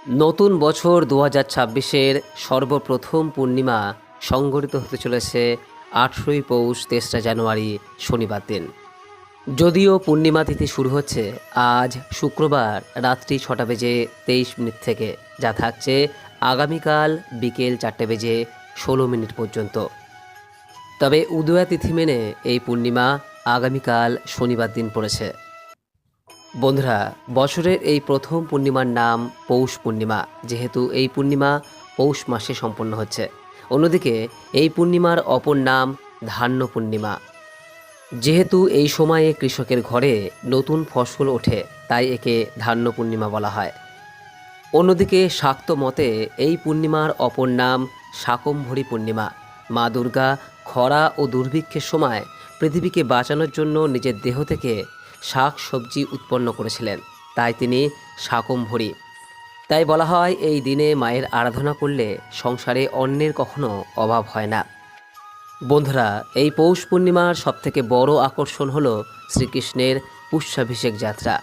নতুন বছর ২০২৬-এর সর্বপ্রথম পূর্ণিমা সংঘটিত হতে চলেছে ৮ই পৌষ ৩রা জানুয়ারি শনিবার দিন। যদিও পূর্ণিমা তিথি শুরু হচ্ছে আজ শুক্রবার রাত্রি ৬টা বেজে ২৩ মিনিট থেকে, যা থাকছে আগামীকাল বিকেল ৪টে বেজে ১৬ মিনিট পর্যন্ত। তবে উদয়া তিথি মেনে এই পূর্ণিমা আগামীকাল শনিবার দিন পড়েছে। বন্ধুরা, বছরের এই প্রথম পূর্ণিমার নাম পৌষ পূর্ণিমা, যেহেতু এই পূর্ণিমা পৌষ মাসে সম্পন্ন হচ্ছে। অন্যদিকে এই পূর্ণিমার অপর নাম ধান্য পূর্ণিমা। যেহেতু এই সময়ে কৃষকের ঘরে নতুন ফসল ওঠে, তাই একে ধান্য পূর্ণিমা বলা হয়। অন্যদিকে শাক্ত মতে এই পূর্ণিমার অপর নাম শাকম্ভরী পূর্ণিমা। মা দুর্গা খরা ও দুর্ভিক্ষের সময় পৃথিবীকে বাঁচানোর জন্য নিজের দেহ থেকে শাক সবজি উৎপন্ন করেছিলেন, তাই তিনি শাকম্ভরী। তাই বলা হয় এই দিনে মায়ের আরাধনা করলে সংসারে অন্নের কখনো অভাব হয় না। বন্ধুরা, এই পৌষ পূর্ণিমার সবথেকে বড় আকর্ষণ হল শ্রীকৃষ্ণের পুষ্যাভিষেক যাত্রা।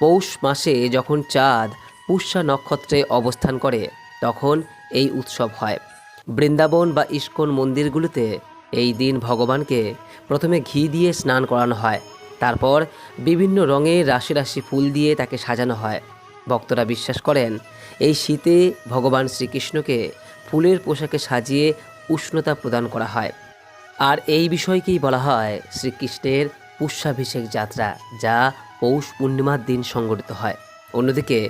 পৌষ মাসে যখন চাঁদ পুষ্যা নক্ষত্রে অবস্থান করে, তখন এই উৎসব হয়। বৃন্দাবন বা ইস্কন মন্দিরগুলোতে এই দিন ভগবানকে প্রথমে ঘি দিয়ে স্নান করানো হয়, তারপর বিভিন্ন রঙের রাশি রাশি ফুল দিয়ে তাকে সাজানো হয়। ভক্তরা বিশ্বাস করেন এই শীতে ভগবান শ্রীকৃষ্ণকে ফুলের পোশাকে সাজিয়ে উষ্ণতা প্রদান করা হয়। আর এই বিষয়কেই বলা হয় শ্রীকৃষ্ণের পুষ্যাভিষেক যাত্রা, যা পৌষ পূর্ণিমার দিন সংঘটিত হয়। অন্যদিকে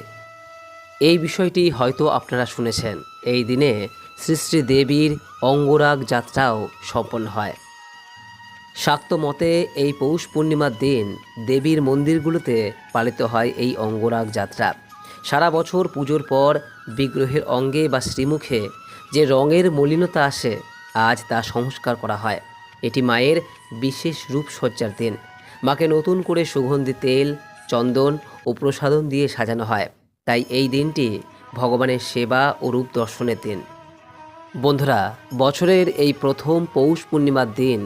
এই বিষয়টি হয়তো আপনারা শুনেছেন, এই দিনে শ্রী শ্রী দেবীর অঙ্গরাগ যাত্রাও সম্পন্ন হয়। শাক্ত মতে এই পৌষ পূর্ণিমার দিন দেবীর মন্দিরগুলোতে পালিত হয় এই অঙ্গরাগ যাত্রা। সারা বছর পুজোর পর বিগ্রহের অঙ্গে বা শ্রীমুখে যে রঙের মলিনতা আসে, আজ তা সংস্কার করা হয়। এটি মায়ের বিশেষ রূপসজ্জার দিন। মাকে নতুন করে সুগন্ধি তেল, চন্দন ও প্রসাদন দিয়ে সাজানো হয়। তাই এই দিনটি ভগবানের সেবা ও রূপ দর্শনের দিন। বন্ধুরা, বছরের এই প্রথম পৌষ পূর্ণিমার দিন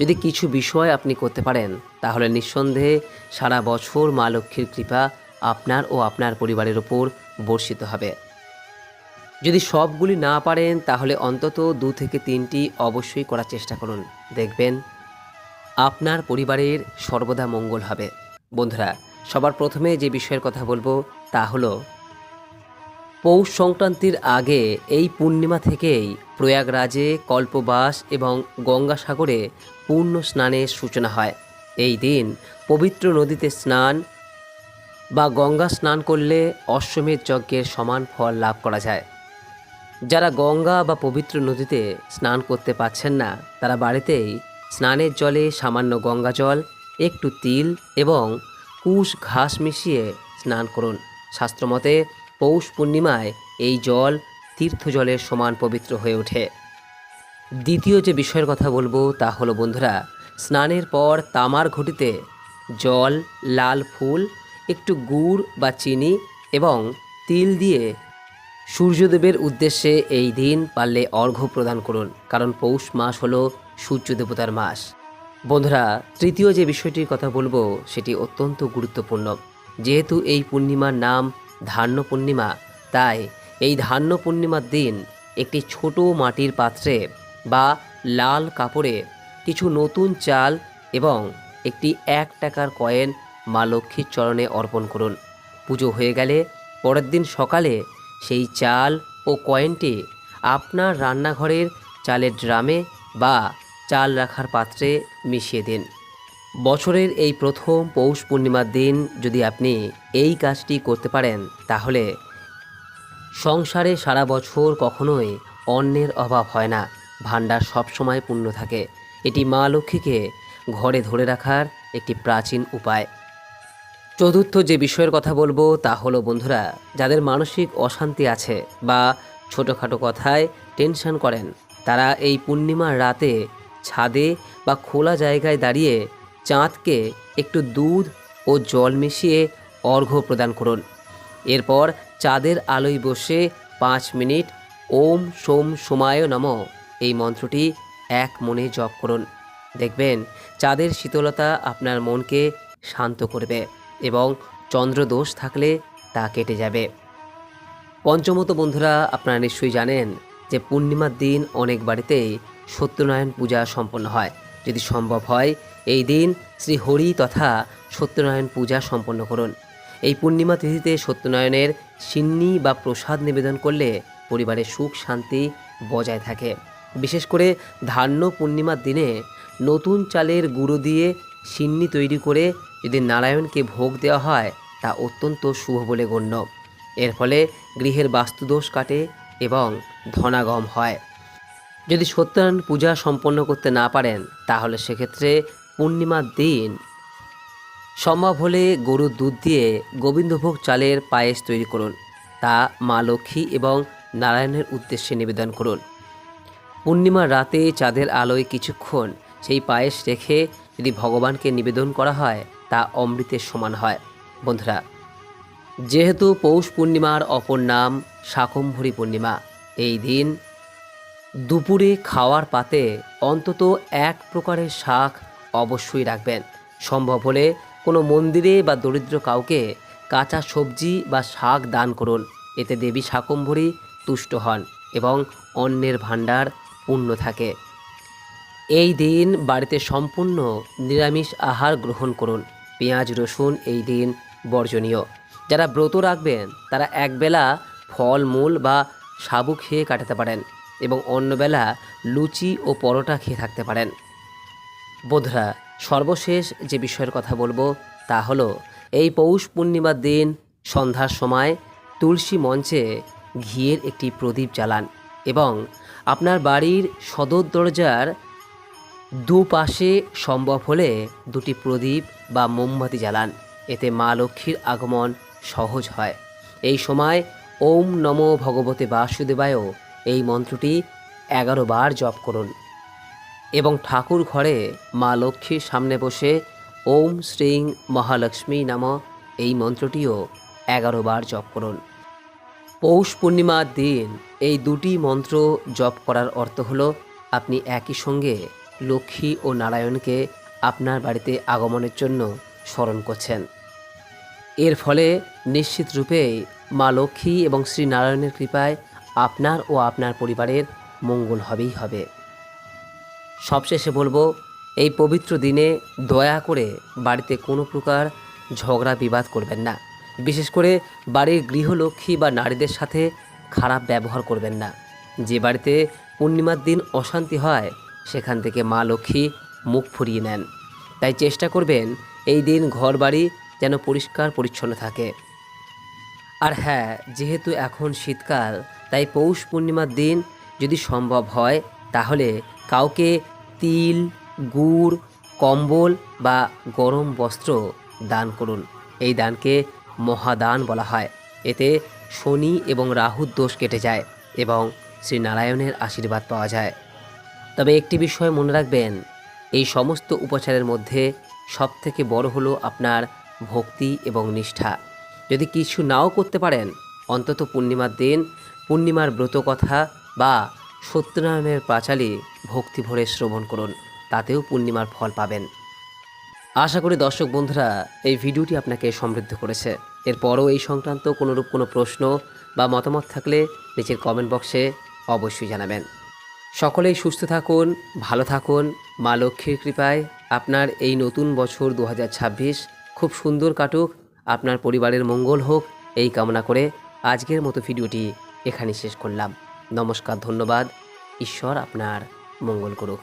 যদি কিছু বিষয় আপনি করতে পারেন, তাহলে নিঃসন্দেহে সারা বছর মা লক্ষ্মীর কৃপা আপনার ও আপনার পরিবারের ওপর বর্ষিত হবে। যদি সবগুলি না পারেন, তাহলে অন্তত 2 থেকে 3টি অবশ্যই করার চেষ্টা করুন। দেখবেন আপনার পরিবারের সর্বদা মঙ্গল হবে। বন্ধুরা, সবার প্রথমে যে বিষয়ের কথা বলবো তা হলো পৌষ সংক্রান্তির আগে এই পূর্ণিমা থেকেই প্রয়াগরাজে কল্পবাস এবং গঙ্গাসাগরে পূর্ণ স্নানের সূচনা হয়। এই দিন পবিত্র নদীতে স্নান বা গঙ্গা স্নান করলে অশ্বমেধ যজ্ঞের সমান ফল লাভ করা যায়। যারা গঙ্গা বা পবিত্র নদীতে স্নান করতে পারছেন না, তারা বাড়িতেই স্নানের জলে সামান্য গঙ্গা জল, একটু তিল এবং কুশ ঘাস মিশিয়ে স্নান করুন। শাস্ত্রমতে পৌষ পূর্ণিমায় এই জল তীর্থজলের সমান পবিত্র হয়ে ওঠে। দ্বিতীয় যে বিষয়ের কথা বলবো তা হলো বন্ধুরা, স্নানের পর তামার ঘটিতে জল, লাল ফুল, একটু গুড় বা চিনি এবং তিল দিয়ে সূর্যদেবের উদ্দেশ্যে এই দিন পারলে অর্ঘ্য প্রদান করুন, কারণ পৌষ মাস হলো সূর্য দেবতার মাস। বন্ধুরা, তৃতীয় যে বিষয়টির কথা বলবো সেটি অত্যন্ত গুরুত্বপূর্ণ। যেহেতু এই পূর্ণিমার নাম ধান্য পূর্ণিমা, তাই এই ধান্য পূর্ণিমার দিন একটি ছোট মাটির পাত্রে বা লাল কাপড়ে কিছু নতুন চাল এবং একটি 1 টাকার কয়েন মা লক্ষ্মীর চরণে অর্পণ করুন। পুজো হয়ে গেলে পরের দিন সকালে সেই চাল ও কয়েনটি আপনার রান্নাঘরের চালের ড্রামে বা চাল রাখার পাত্রে মিশিয়ে দিন। বছরের এই প্রথম পৌষ পূর্ণিমার দিন যদি আপনি এই কাজটি করতে পারেন, তাহলে সংসারে সারা বছর কখনোই অন্নের অভাব হয় না, ভাণ্ডার সবসময় পূর্ণ থাকে। এটি মা লক্ষ্মীকে ঘরে ধরে রাখার একটি প্রাচীন উপায়। চতুর্থ যে বিষয়ের কথা বলবো তা হলো বন্ধুরা, যাদের মানসিক অশান্তি আছে বা ছোটোখাটো কথায় টেনশন করেন, তারা এই পূর্ণিমার রাতে ছাদে বা খোলা জায়গায় দাঁড়িয়ে চাঁদকে একটু দুধ ও জল মিশিয়ে অর্ঘ্য প্রদান করুন। এরপর চাঁদের আলোয় বসে 5 মিনিট ওম সোম সোমায় নমঃ এই মন্ত্রটি এক মনে জপ করুন। দেখবেন চাঁদের শীতলতা আপনার মনকে শান্ত করবে এবং চন্দ্রদোষ থাকলে তা কেটে যাবে। পঞ্চমত বন্ধুরা, আপনারা নিশ্চয়ই জানেন যে পূর্ণিমার দিন অনেক বাড়িতেই সত্যনারায়ণ পূজা সম্পন্ন হয়। যদি সম্ভব হয় এই দিন শ্রী হরি তথা সত্যনারায়ণ পূজা সম্পন্ন করুন। এই পূর্ণিমা তিথিতে সত্যনারায়ণের সিন্নি বা প্রসাদ নিবেদন করলে পরিবারে সুখ শান্তি বজায় থাকে। বিশেষ করে ধান্য পূর্ণিমার দিনে নতুন চালের গুঁড়ো দিয়ে সিন্নি তৈরি করে যদি নারায়ণকে ভোগ দেওয়া হয় তা অত্যন্ত শুভ বলে গণ্য। এর ফলে গৃহের বাস্তুদোষ কাটে এবং ধনাগম হয়। যদি সত্যনারায়ণ পূজা সম্পন্ন করতে না পারেন তাহলে সেক্ষেত্রে পূর্ণিমার দিন সম্ভব হলে গরুর দুধ দিয়ে গোবিন্দভোগ চালের পায়েস তৈরি করুন। তা মা লক্ষ্মী এবং নারায়ণের উদ্দেশ্যে নিবেদন করুন। পূর্ণিমার রাতে চাঁদের আলোয় কিছুক্ষণ সেই পায়েস রেখে যদি ভগবানকে নিবেদন করা হয় তা অমৃতের সমান হয়। বন্ধুরা, যেহেতু পৌষ পূর্ণিমার অপর নাম শাকম্ভরী পূর্ণিমা, এই দিন দুপুরে খাওয়ার পাতে অন্তত এক প্রকারের শাক অবশ্যই রাখবেন। সম্ভব হলে কোনো মন্দিরে বা দরিদ্র কাউকে কাঁচা সবজি বা শাক দান করুন। এতে দেবী শাকম্ভরী তুষ্ট হন এবং অন্নের ভাণ্ডার পূর্ণ থাকে। এই দিন বাড়িতে সম্পূর্ণ নিরামিষ আহার গ্রহণ করুন। পেঁয়াজ রসুন এই দিন বর্জনীয়। যারা ব্রত রাখবেন তারা একবেলা ফল মূল বা সাবু খেয়ে কাটাতে পারেন এবং অন্যবেলা লুচি ও পরোটা খেয়ে থাকতে পারেন। বন্ধুরা, সর্বশেষ যে বিষয়ের কথা বলবো তা হলো এই পৌষ পূর্ণিমার দিন সন্ধ্যার সময় তুলসী মঞ্চে ঘিয়ের একটি প্রদীপ জ্বালান এবং আপনার বাড়ির সদর দরজার দুপাশে সম্ভব হলে দুটি প্রদীপ বা মোমবাতি জ্বালান। এতে মা লক্ষ্মীর আগমন সহজ হয়। এই সময় ওম নমো ভগবতে বাসুদেবায় এই মন্ত্রটি 11 বার জপ করুন এবং ঠাকুর ঘরে মা লক্ষ্মীর সামনে বসে ওম শ্রীং মহালক্ষ্মী নাম এই মন্ত্রটিও 11 বার জপ করুন। পৌষ পূর্ণিমার দিন এই দুটি মন্ত্র জপ করার অর্থ হলো আপনি একই সঙ্গে লক্ষ্মী ও নারায়ণকে আপনার বাড়িতে আগমনের জন্য স্মরণ করছেন। এর ফলে নিশ্চিত রূপেই মা লক্ষ্মী এবং শ্রী নারায়ণের কৃপায় আপনার ও আপনার পরিবারের মঙ্গল হবেই হবে। সবশেষে বলবো, এই পবিত্র দিনে দয়া করে বাড়িতে কোনো প্রকার ঝগড়া বিবাদ করবেন না। বিশেষ করে বাড়ির গৃহলক্ষ্মী বা নারীদের সাথে খারাপ ব্যবহার করবেন না। যে বাড়িতে পূর্ণিমার দিন অশান্তি হয় সেখান থেকে মা লক্ষ্মী মুখ ফুরিয়ে নেন। তাই চেষ্টা করবেন এই দিন ঘর বাড়ি যেন পরিষ্কার পরিচ্ছন্ন থাকে। আর হ্যাঁ, যেহেতু এখন শীতকাল তাই পৌষ পূর্ণিমার দিন যদি সম্ভব হয় তাহলে কাউকে তিল, গুড়, কম্বল বা গরম বস্ত্র দান করুন। এই দানকে মহাদান বলা হয়। এতে শনি এবং রাহুর দোষ কেটে যায় এবং শ্রী নারায়ণের আশীর্বাদ পাওয়া যায়। তবে একটি বিষয় মনে রাখবেন, এই সমস্ত উপাচারের মধ্যে সবথেকে বড় হলো আপনার ভক্তি এবং নিষ্ঠা। যদি কিছু নাও করতে পারেন অন্তত পূর্ণিমার দিন পূর্ণিমার ব্রতকথা বা সত্যনারায়ণের পাঁচালী ভক্তি ভরে শ্রবণ করুন, তাতেও পূর্ণিমার ফল পাবেন। আশা করি দর্শক বন্ধুরা এই ভিডিওটি আপনাকে সমৃদ্ধ করেছে। এরপরও এই সংক্রান্ত কোনোরূপ কোনো প্রশ্ন বা মতামত থাকলে নিচের কমেন্ট বক্সে অবশ্যই জানাবেন। সকলেই সুস্থ থাকুন, ভালো থাকুন। মা লক্ষ্মীর কৃপায় আপনার এই নতুন বছর 2026 খুব সুন্দর কাটুক, আপনার পরিবারের মঙ্গল হোক এই কামনা করে আজকের মতো ভিডিওটি এখানে শেষ করলাম। নমস্কার, ধন্যবাদ। ঈশ্বর আপনার মঙ্গল করুক।